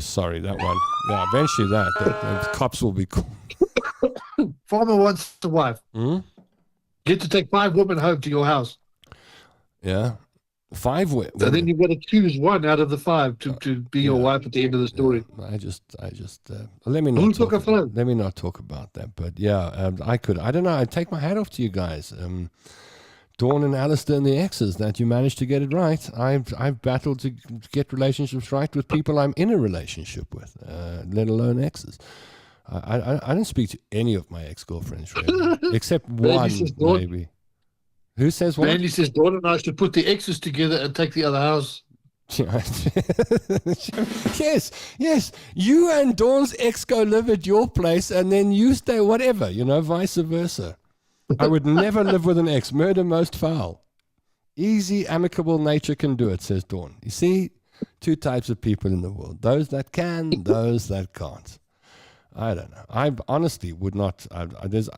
Sorry, that one. Yeah, eventually the cops will be cool. Farmer Wants a Wife. Mm? Get to take 5 women home to your house. Yeah. 5 women. So then you've got to choose one out of the 5 to be your wife at the end of the story. I just let me not talk about that. But yeah, I could. I don't know. I'd take my hat off to you guys. Dawn and Alistair and the exes, that you managed to get it right. I've battled to get relationships right with people I'm in a relationship with, let alone exes. I don't speak to any of my ex-girlfriends, really, except one, maybe. Who says what? Mandy says Dawn and I should put the exes together and take the other house. Yes. You and Dawn's ex go live at your place, and then you stay, whatever, vice versa. I would never live with an ex. Murder most foul. Easy, amicable nature can do it, says Dawn. You see, 2 types of people in the world. Those that can, those that can't. I don't know. I honestly would not. There's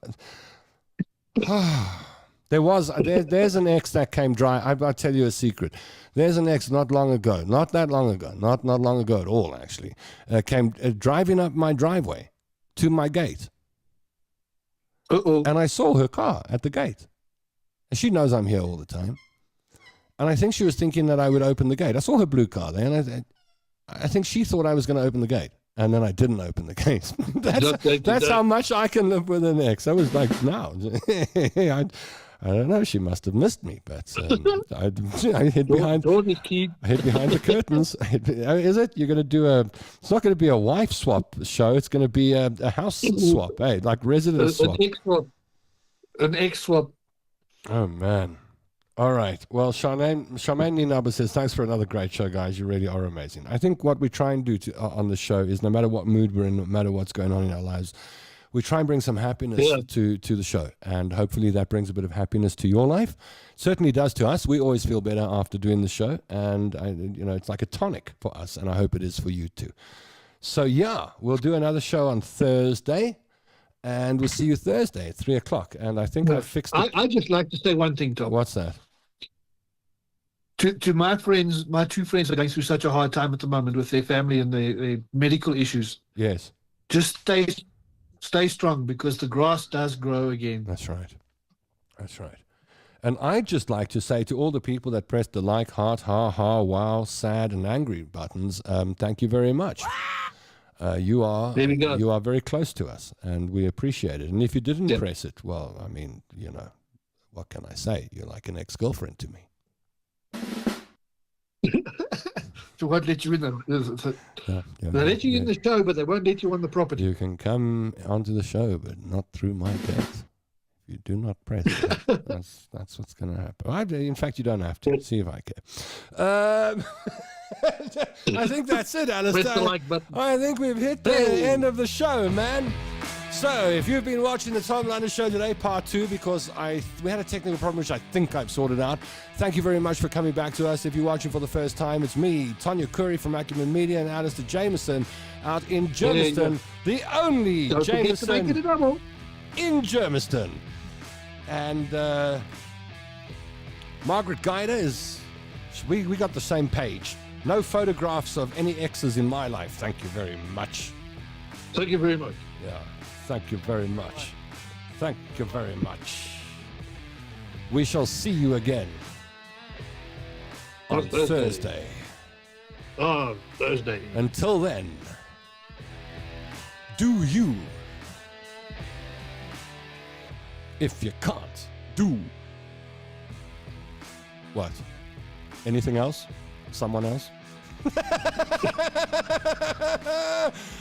There's an ex that came I'll tell you a secret. There's an ex not that long ago, not long ago at all, actually, came driving up my driveway to my gate. And I saw her car at the gate. And she knows I'm here all the time. And I think she was thinking that I would open the gate. I saw her blue car there, and I think she thought I was going to open the gate. And then I didn't open the gate. That's how much I can live with an ex. I was like, no. I don't know. She must have missed me, but I hid behind the curtains. Is it? You're going to do it's not going to be a wife swap show. It's going to be a house swap, like residence swap. An ex swap. Oh, man. All right. Well, Charmaine Ninaba says, thanks for another great show, guys. You really are amazing. I think what we try and do on the show is no matter what mood we're in, no matter what's going on in our lives, we try and bring some happiness to the show. And hopefully that brings a bit of happiness to your life. Certainly does to us. We always feel better after doing the show. And, it's like a tonic for us. And I hope it is for you too. So, yeah, we'll do another show on Thursday. And we'll see you Thursday at 3 o'clock. And I think I've fixed it. I'd just like to say one thing, Tom. What's that? To my friends, my two friends are going through such a hard time at the moment with their family and their medical issues. Yes. Just stay strong, because the grass does grow again. That's right. And I'd just like to say to all the people that pressed the like, heart, wow, sad, and angry buttons, thank you very much. You are very close to us, and we appreciate it. And if you didn't press it, well, I mean, what can I say? You're like an ex-girlfriend to me. So won't let you in. They let you in the show, but they won't let you on the property. You can come onto the show, but not through my gate. If you do not press it, that's what's going to happen. In fact, you don't have to. See if I care. I think that's it, Alistair. Press the like button. I think we've hit the end of the show, man. So, if you've been watching the Tom London Show today, part 2, because we had a technical problem, which I think I've sorted out. Thank you very much for coming back to us. If you're watching for the first time, it's me, Tonya Curry from Acumen Media, and Alistair Jameson out in Germiston, the only Jameson in Germiston. And Margaret Guider is... We got the same page. No photographs of any exes in my life. Thank you very much. Thank you very much. Yeah, thank you very much. Thank you very much. We shall see you again on Thursday. Oh, Thursday. Until then, do you. If you can't, do. What? Anything else? Someone else?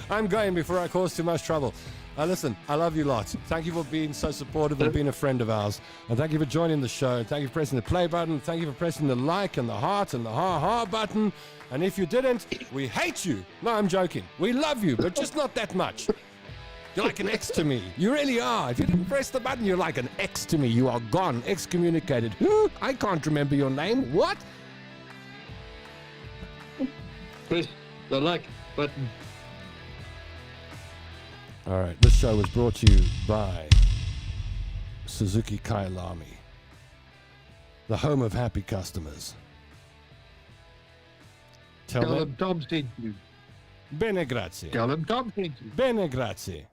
I'm going before I cause too much trouble. Listen, I love you lots. Thank you for being so supportive and being a friend of ours. And thank you for joining the show. And thank you for pressing the play button. Thank you for pressing the like and the heart and the ha button. And if you didn't, we hate you. No, I'm joking. We love you, but just not that much. You're like an ex to me. You really are. If you didn't press the button, you're like an ex to me. You are gone, excommunicated. Who? I can't remember your name. What? Press the like button. All right. This show was brought to you by Suzuki Kailami, the home of happy customers. Tell them Tom sent you. Bene grazie. Tell them Tom sent you. Bene grazie.